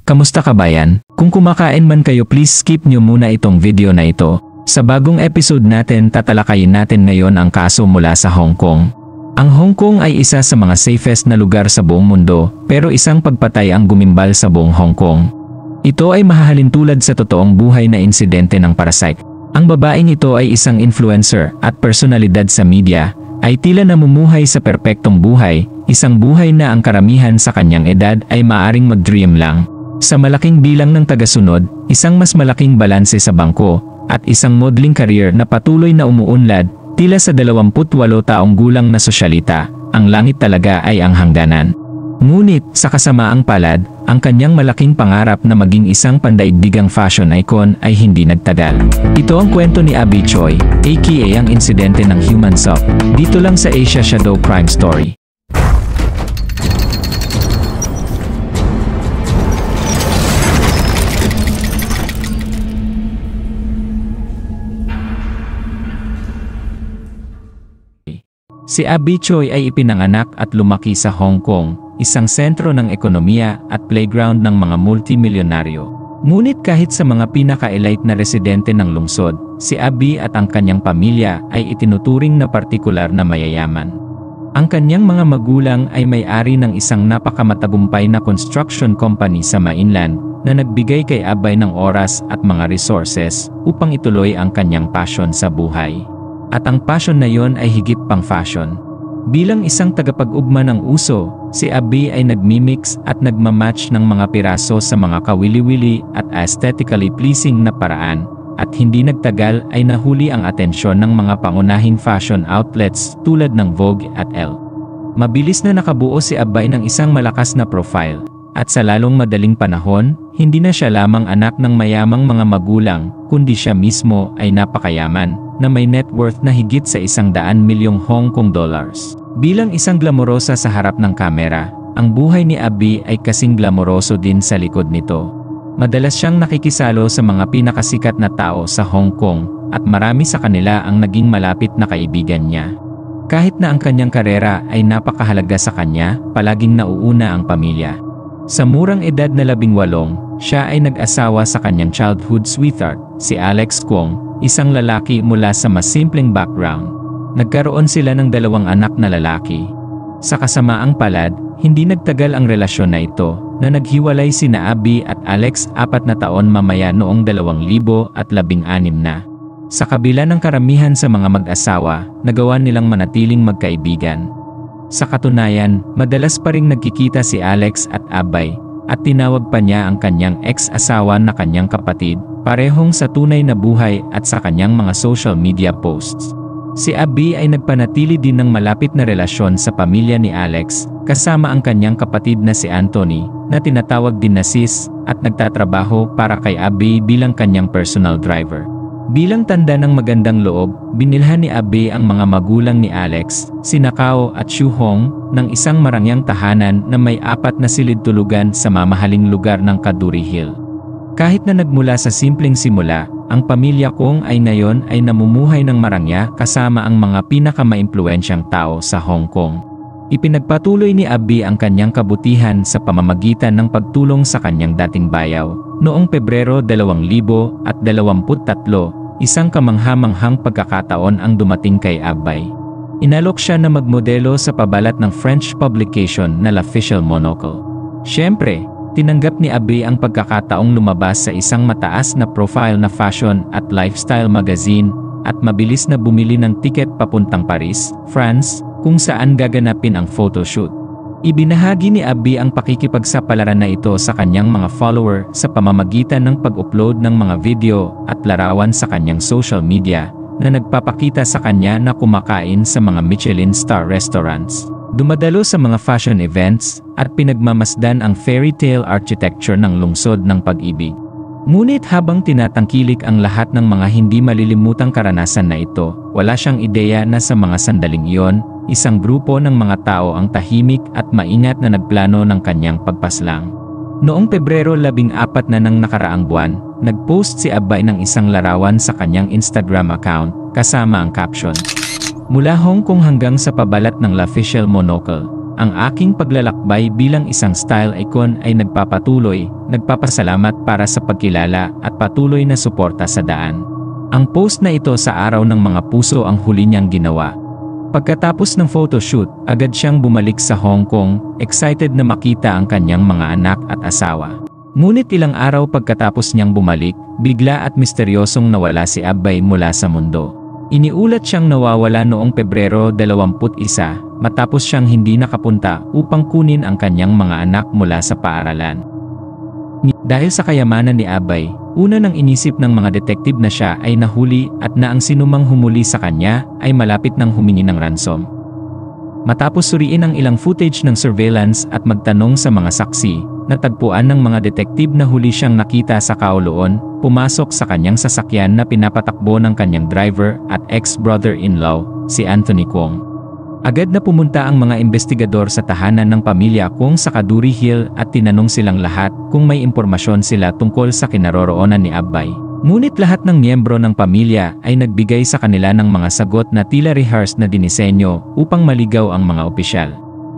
Kamusta kabayan? Kung kumakain man kayo, please skip nyo muna itong video na ito. Sa bagong episode natin, tatalakayin natin ngayon ang kaso mula sa Hong Kong. Ang Hong Kong ay isa sa mga safest na lugar sa buong mundo, pero isang pagpatay ang gumimbal sa buong Hong Kong. Ito ay mahahalin tulad sa totoong buhay na insidente ng parasite. Ang babaeng ito ay isang influencer at personalidad sa media, ay tila namumuhay sa perpektong buhay, isang buhay na ang karamihan sa kanyang edad ay maaring mag-dream lang. Sa malaking bilang ng tagasunod, isang mas malaking balanse sa bangko, at isang modeling career na patuloy na umuunlad, tila sa 28 taong gulang na sosyalita, ang langit talaga ay ang hangganan. Ngunit, sa kasamaang palad, ang kanyang malaking pangarap na maging isang pandaigdigang fashion icon ay hindi nagtagal. Ito ang kwento ni Abby Choi, aka ang insidente ng Human Sock, dito lang sa Asia Shadow Crime Story. Si Abby Choi ay ipinanganak at lumaki sa Hong Kong, isang sentro ng ekonomiya at playground ng mga multimilyonaryo. Ngunit kahit sa mga pinaka-elite na residente ng lungsod, si Abby at ang kanyang pamilya ay itinuturing na partikular na mayayaman. Ang kanyang mga magulang ay may-ari ng isang napakamatagumpay na construction company sa mainland na nagbigay kay Abby ng oras at mga resources upang ituloy ang kanyang passion sa buhay. At ang passion na yon ay higit pang fashion. Bilang isang tagapag-ugma ng uso, si Abby ay nagmimix at nagmamatch ng mga piraso sa mga kawili-wili at aesthetically pleasing na paraan, at hindi nagtagal ay nahuli ang atensyon ng mga pangunahing fashion outlets tulad ng Vogue at Elle. Mabilis na nakabuo si Abby ng isang malakas na profile, at sa lalong madaling panahon, hindi na siya lamang anak ng mayamang mga magulang, kundi siya mismo ay napakayaman, na may net worth na higit sa 100 milyong Hong Kong dollars. Bilang isang glamorosa sa harap ng kamera, ang buhay ni Abby ay kasing glamoroso din sa likod nito. Madalas siyang nakikisalo sa mga pinakasikat na tao sa Hong Kong, at marami sa kanila ang naging malapit na kaibigan niya. Kahit na ang kanyang karera ay napakahalaga sa kanya, palaging nauuna ang pamilya. Sa murang edad na 18, siya ay nag-asawa sa kanyang childhood sweetheart, si Alex Kwong, isang lalaki mula sa mas simpleng background. Nagkaroon sila ng 2 anak na lalaki. Sa kasamaang palad, hindi nagtagal ang relasyon na ito, na naghiwalay sina Abby at Alex 4 na taon mamaya noong 2016 na. Sa kabila ng karamihan sa mga mag-asawa, nagawa nilang manatiling magkaibigan. Sa katunayan, madalas pa ring nagkikita si Alex at Abby, at tinawag pa niya ang kanyang ex-asawa na kanyang kapatid, parehong sa tunay na buhay at sa kanyang mga social media posts. Si Abby ay nagpanatili din ng malapit na relasyon sa pamilya ni Alex, kasama ang kanyang kapatid na si Anthony, na tinatawag din na Sis, at nagtatrabaho para kay Abby bilang kanyang personal driver. Bilang tanda ng magandang loob, binilhan ni Abby ang mga magulang ni Alex, sina Kao at Shu Hong, ng isang marangyang tahanan na may 4 na silid-tulugan sa mamahaling lugar ng Kaduri Hill. Kahit na nagmula sa simpleng simula, ang pamilya Kong ay ngayon ay namumuhay ng marangya kasama ang mga pinakamaimpluwensyang tao sa Hong Kong. Ipinagpatuloy ni Abby ang kanyang kabutihan sa pamamagitan ng pagtulong sa kanyang dating bayaw. Noong Pebrero 2023, isang kamangha-manghang pagkakataon ang dumating kay Abby. Inalok siya na magmodelo sa pabalat ng French publication na L'Officiel Monocle. Siyempre, tinanggap ni Abby ang pagkakataong lumabas sa isang mataas na profile na fashion at lifestyle magazine, at mabilis na bumili ng tiket papuntang Paris, France, kung saan gaganapin ang photoshoot. Ibinahagi ni Abby ang pakikipagsapalaran na ito sa kanyang mga follower sa pamamagitan ng pag-upload ng mga video at larawan sa kanyang social media na nagpapakita sa kanya na kumakain sa mga Michelin star restaurants, dumadalo sa mga fashion events, at pinagmamasdan ang fairy tale architecture ng lungsod ng pag-ibig. Ngunit habang tinatangkilik ang lahat ng mga hindi malilimutang karanasan na ito, wala siyang ideya na sa mga sandaling iyon, isang grupo ng mga tao ang tahimik at maingat na nagplano ng kanyang pagpaslang. Noong Pebrero 14 na ng nakaraang buwan, nag-post si Abby ng isang larawan sa kanyang Instagram account, kasama ang caption, "Mula Hong Kong hanggang sa pabalat ng L'Officiel Monocle, ang aking paglalakbay bilang isang style icon ay nagpapasalamat para sa pagkilala at patuloy na suporta sa daan. Ang post na ito sa araw ng mga puso ang huli niyang ginawa. Pagkatapos ng photoshoot, agad siyang bumalik sa Hong Kong, excited na makita ang kanyang mga anak at asawa. Ngunit ilang araw pagkatapos niyang bumalik, bigla at misteryosong nawala si Abbey mula sa mundo. Iniulat siyang nawawala noong Pebrero 21 matapos siyang hindi nakapunta upang kunin ang kanyang mga anak mula sa paaralan. Dahil sa kayamanan ni Abbey, una nang inisip ng mga detective na siya ay nahuli at na ang sinumang humuli sa kanya ay malapit nang humingi ng ransom. Matapos suriin ang ilang footage ng surveillance at magtanong sa mga saksi, natagpuan ng mga detective na huli siyang nakita sa Kowloon, pumasok sa kanyang sasakyan na pinapatakbo ng kanyang driver at ex-brother-in-law, si Anthony Kwong. Agad na pumunta ang mga investigador sa tahanan ng pamilya Kwong sa Kaduri Hill at tinanong silang lahat kung may impormasyon sila tungkol sa kinaroroonan ni Abbey. Ngunit lahat ng miyembro ng pamilya ay nagbigay sa kanila ng mga sagot na tila rehearsed na dinisenyo upang maligaw ang mga opisyal.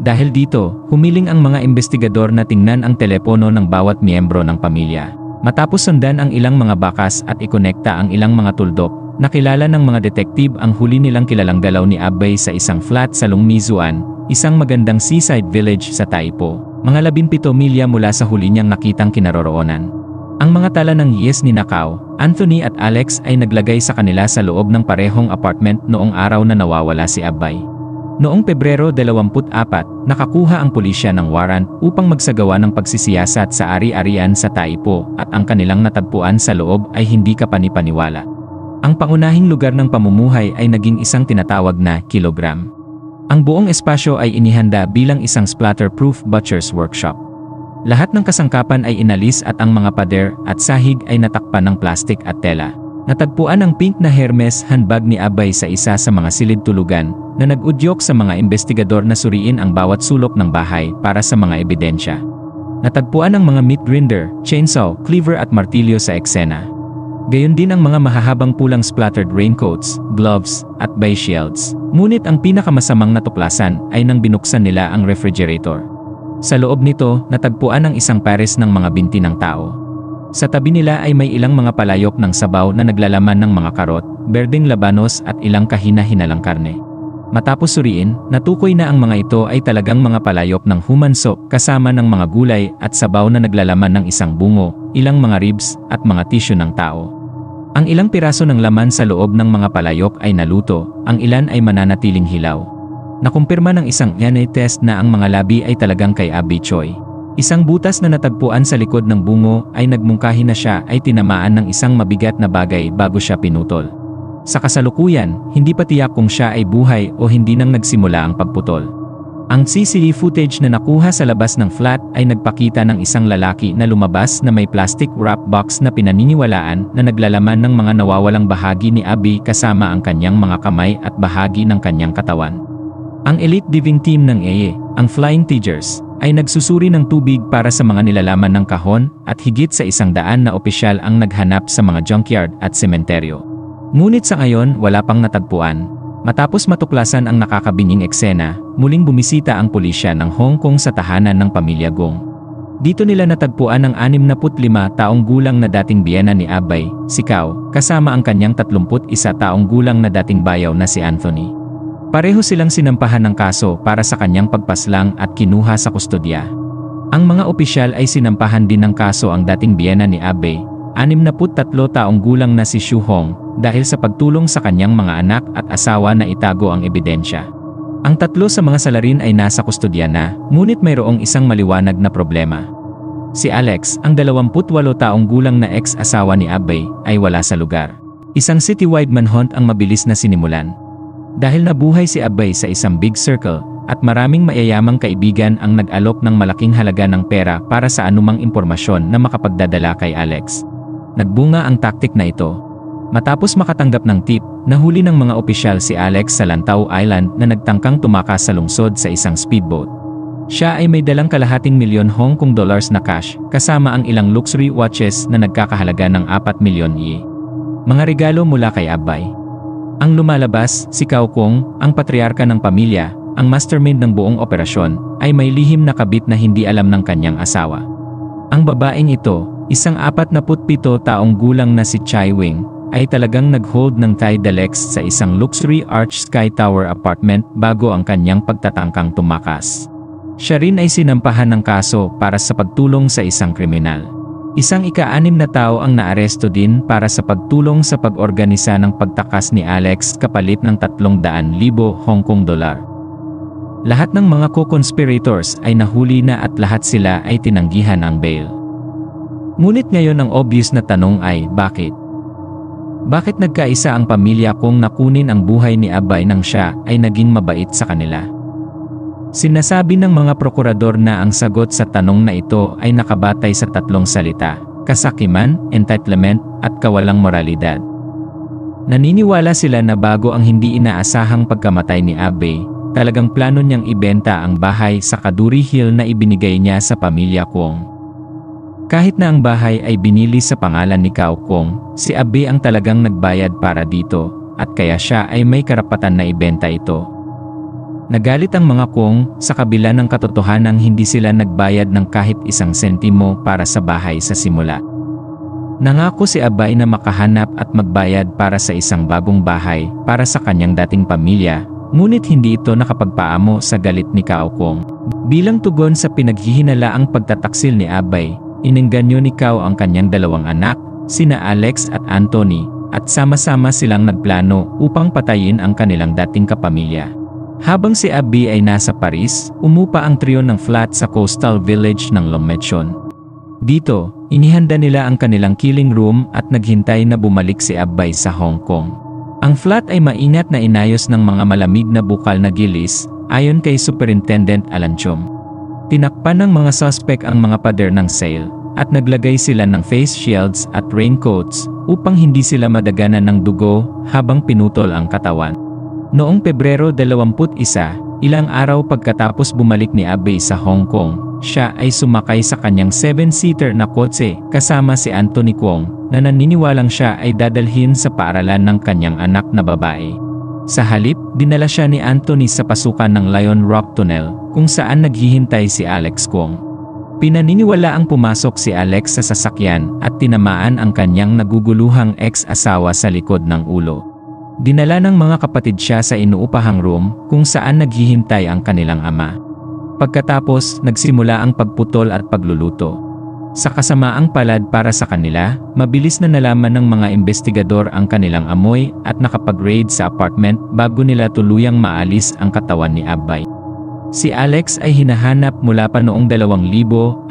Dahil dito, humiling ang mga investigador na tingnan ang telepono ng bawat miyembro ng pamilya. Matapos sundan ang ilang mga bakas at ikonekta ang ilang mga tuldok, nakilala ng mga detective ang huli nilang kilalang galaw ni Abbey sa isang flat sa Lungmizuan, isang magandang seaside village sa Taipo, mga 17 milya mula sa huli niyang nakitang kinaroroonan. Ang mga tala ng yes ni Nakao, Anthony at Alex ay naglagay sa kanila sa loob ng parehong apartment noong araw na nawawala si Abbey. Noong Pebrero 24, nakakuha ang pulisya ng warrant upang magsagawa ng pagsisiyasat sa ari-arian sa Taipo at ang kanilang natagpuan sa loob ay hindi kapanipaniwala. Ang pangunahing lugar ng pamumuhay ay naging isang tinatawag na kilogram. Ang buong espasyo ay inihanda bilang isang splatter-proof butcher's workshop. Lahat ng kasangkapan ay inalis at ang mga pader at sahig ay natakpan ng plastik at tela. Natagpuan ang pink na Hermes handbag ni Abbey sa isa sa mga silid tulugan na nag-udyok sa mga investigador na suriin ang bawat sulok ng bahay para sa mga ebidensya. Natagpuan ang mga meat grinder, chainsaw, cleaver at martilyo sa eksena. Gayon din ang mga mahahabang pulang splattered raincoats, gloves, at bay shields. Ngunit ang pinakamasamang natuklasan ay nang binuksan nila ang refrigerator. Sa loob nito, natagpuan ang isang pares ng mga binti ng tao. Sa tabi nila ay may ilang mga palayok ng sabaw na naglalaman ng mga karot, berdeng labanos at ilang kahina-hinalang karne. Matapos suriin, natukoy na ang mga ito ay talagang mga palayok ng human soup kasama ng mga gulay at sabaw na naglalaman ng isang bungo, ilang mga ribs at mga tissue ng tao. Ang ilang piraso ng laman sa loob ng mga palayok ay naluto, ang ilan ay mananatiling hilaw. Nakumpirma ng isang DNA test na ang mga labi ay talagang kay Abbey Choi. Isang butas na natagpuan sa likod ng bungo ay nagmungkahi na siya ay tinamaan ng isang mabigat na bagay bago siya pinutol. Sa kasalukuyan, hindi pa tiyak kung siya ay buhay o hindi nang nagsimula ang pagputol. Ang CCTV footage na nakuha sa labas ng flat ay nagpakita ng isang lalaki na lumabas na may plastic wrap box na pinaniniwalaan na naglalaman ng mga nawawalang bahagi ni Abbey kasama ang kanyang mga kamay at bahagi ng kanyang katawan. Ang elite diving team ng EE, ang Flying Tigers, ay nagsusuri ng tubig para sa mga nilalaman ng kahon at higit sa 100 na opisyal ang naghanap sa mga junkyard at sementeryo. Ngunit sa ngayon wala pang natagpuan. Matapos matuklasan ang nakakabinging eksena, muling bumisita ang pulisya ng Hong Kong sa tahanan ng pamilya Gong. Dito nila natagpuan ang 65 taong gulang na dating biyena ni Abbey, si Kao, kasama ang kanyang 31 taong gulang na dating bayaw na si Anthony. Pareho silang sinampahan ng kaso para sa kanyang pagpaslang at kinuha sa kustodya. Ang mga opisyal ay sinampahan din ng kaso ang dating biyena ni Abbey, 63 taong gulang na si Xu Hong, dahil sa pagtulong sa kanyang mga anak at asawa na itago ang ebidensya. Ang 3 sa mga salarin ay nasa kustodya na, ngunit mayroong isang maliwanag na problema. Si Alex, ang 28 taong gulang na ex-asawa ni Abbey, ay wala sa lugar. Isang citywide manhunt ang mabilis na sinimulan. Dahil nabuhay si Abbey sa isang big circle, at maraming mayayamang kaibigan ang nag-alok ng malaking halaga ng pera para sa anumang impormasyon na makapagdadala kay Alex. Nagbunga ang taktik na ito. Matapos makatanggap ng tip, nahuli ng mga opisyal si Alex sa Lantau Island na nagtangkang tumakas sa lungsod sa isang speedboat. Siya ay may dalang ₱250,000 Hong Kong dollars na cash, kasama ang ilang luxury watches na nagkakahalaga ng 4 milyon yen. Mga regalo mula kay Abbey. Ang lumalabas, si Kao Kong, ang patriarka ng pamilya, ang mastermind ng buong operasyon, ay may lihim na kabit na hindi alam ng kanyang asawa. Ang babaeng ito, isang 47 taong gulang na si Chai Wing, ay talagang nag-hold ng Tidalex sa isang luxury arch sky tower apartment bago ang kanyang pagtatangkang tumakas. Siya rin ay sinampahan ng kaso para sa pagtulong sa isang kriminal. Isang ika-6 na tao ang naaresto din para sa pagtulong sa pag-organisa ng pagtakas ni Alex kapalit ng 300,000 Hong Kong dollar. Lahat ng mga co-conspirators ay nahuli na at lahat sila ay tinanggihan ang bail. Ngunit ngayon ang obvious na tanong ay, bakit? Bakit nagkaisa ang pamilya kung nakunin ang buhay ni Abay nang siya ay naging mabait sa kanila? Sinasabi ng mga prokurador na ang sagot sa tanong na ito ay nakabatay sa 3 salita: kasakiman, entitlement, at kawalang moralidad. Naniniwala sila na bago ang hindi inaasahang pagkamatay ni Abay, talagang plano niyang ibenta ang bahay sa Kaduri Hill na ibinigay niya sa pamilya Kwong. Kahit na ang bahay ay binili sa pangalan ni Cao Kwong, si Abay ang talagang nagbayad para dito, at kaya siya ay may karapatan na ibenta ito. Nagalit ang mga Kwong sa kabila ng katotohanang hindi sila nagbayad ng kahit 1 sentimo para sa bahay sa simula. Nangako si Abay na makahanap at magbayad para sa isang bagong bahay para sa kanyang dating pamilya, ngunit hindi ito nakapagpaamo sa galit ni Cao Kwong. Bilang tugon sa pinaghihinalaang pagtataksil ni Abay, inengganyo ni Cao ang kanyang 2 anak, sina Alex at Anthony, at sama-sama silang nagplano upang patayin ang kanilang dating kapamilya. Habang si Abby ay nasa Paris, umupa ang trio ng flat sa coastal village ng Longmechon. Dito, inihanda nila ang kanilang killing room at naghintay na bumalik si Abay sa Hong Kong. Ang flat ay maingat na inayos ng mga malamig na bukal na gilis, ayon kay Superintendent Alan Chom. Tinakpan ng mga suspect ang mga pader ng sail, at naglagay sila ng face shields at raincoats upang hindi sila madaganan ng dugo habang pinutol ang katawan. Noong Pebrero 21, ilang araw pagkatapos bumalik ni Abay sa Hong Kong, siya ay sumakay sa kanyang 7-seater na kotse kasama si Anthony Kwong na naniniwalang siya ay dadalhin sa paaralan ng kanyang anak na babae. Sa halip, dinala siya ni Anthony sa pasukan ng Lion Rock Tunnel kung saan naghihintay si Alex Kwong. Pinaniniwala ang pumasok si Alex sa sasakyan at tinamaan ang kanyang naguguluhang ex-asawa sa likod ng ulo. Dinala ng mga kapatid siya sa inuupahang room kung saan naghihintay ang kanilang ama. Pagkatapos, nagsimula ang pagputol at pagluluto. Sa kasamaang palad para sa kanila, mabilis na nalaman ng mga investigador ang kanilang amoy at nakapag-raid sa apartment bago nila tuluyang maalis ang katawan ni Abay. Si Alex ay hinahanap mula pa noong 2015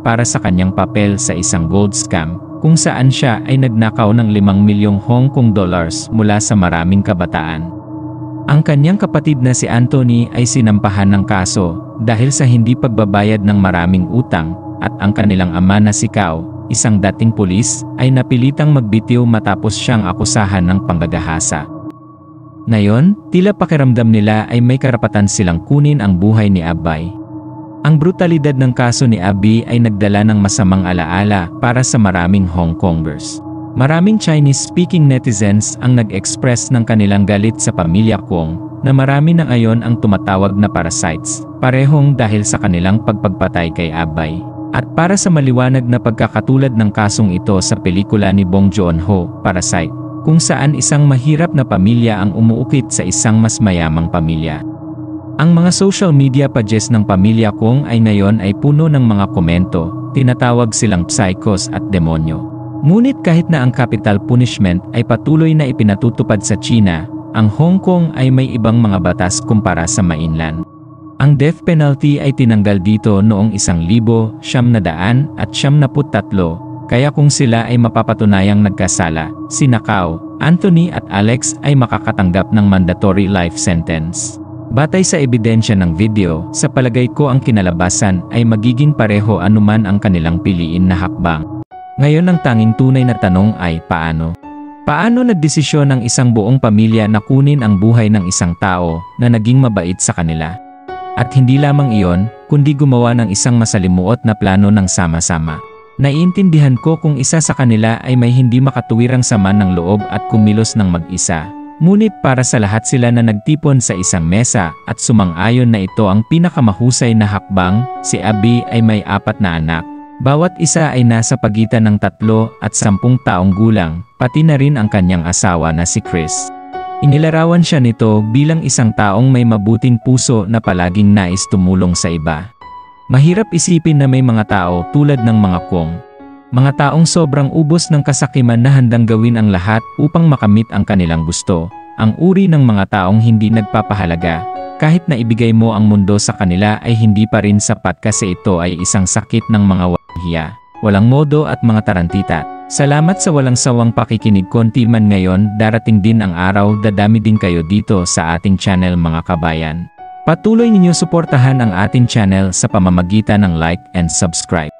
para sa kanyang papel sa isang gold scam, kung saan siya ay nagnakaw ng 5 milyong Hong Kong dollars mula sa maraming kabataan. Ang kanyang kapatid na si Anthony ay sinampahan ng kaso dahil sa hindi pagbabayad ng maraming utang, at ang kanilang ama na si Cao, isang dating pulis, ay napilitang magbitiw matapos siyang akusahan ng panggagahasa. Ngayon, tila pakiramdam nila ay may karapatan silang kunin ang buhay ni Abay. Ang brutalidad ng kaso ni Abby ay nagdala ng masamang alaala para sa maraming Hong Kongers. Maraming Chinese-speaking netizens ang nag-express ng kanilang galit sa pamilya Kwong, na marami na ngayon ang tumatawag na parasites, parehong dahil sa kanilang pagpagpatay kay Abay. At para sa maliwanag na pagkakatulad ng kasong ito sa pelikula ni Bong Joon-ho, Parasite, kung saan isang mahirap na pamilya ang umuukit sa isang mas mayamang pamilya. Ang mga social media pages ng pamilya Kwong ay ngayon ay puno ng mga komento, tinatawag silang psychos at demonyo. Ngunit kahit na ang capital punishment ay patuloy na ipinatutupad sa China, ang Hong Kong ay may ibang mga batas kumpara sa mainland. Ang death penalty ay tinanggal dito noong 1973, kaya kung sila ay mapapatunayang nagkasala, sina Cao, Anthony at Alex ay makakatanggap ng mandatory life sentence. Batay sa ebidensya ng video, sa palagay ko ang kinalabasan ay magiging pareho anuman ang kanilang piliin na hakbang. Ngayon ang tanging tunay na tanong ay paano? Paano nagdesisyon ng isang buong pamilya na kunin ang buhay ng isang tao na naging mabait sa kanila? At hindi lamang iyon, kundi gumawa ng isang masalimuot na plano ng sama-sama. Naiintindihan ko kung isa sa kanila ay may hindi makatuwirang sama ng loob at kumilos ng mag-isa. Ngunit para sa lahat sila na nagtipon sa isang mesa at sumang-ayon na ito ang pinakamahusay na hakbang, si Abby ay may 4 na anak. Bawat isa ay nasa pagitan ng 3 at 10 taong gulang, pati na rin ang kanyang asawa na si Chris. Inilarawan siya nito bilang isang taong may mabuting puso na palaging nais tumulong sa iba. Mahirap isipin na may mga tao tulad ng mga Kwong. Mga taong sobrang ubos ng kasakiman na handang gawin ang lahat upang makamit ang kanilang gusto. Ang uri ng mga taong hindi nagpapahalaga. Kahit na ibigay mo ang mundo sa kanila ay hindi pa rin sapat kasi ito ay isang sakit ng mga walang hiya, walang modo at mga tarantita. Salamat sa walang sawang pakikinig. Konti man ngayon, darating din ang araw dadami din kayo dito sa ating channel mga kabayan. Patuloy ninyo suportahan ang ating channel sa pamamagitan ng like and subscribe.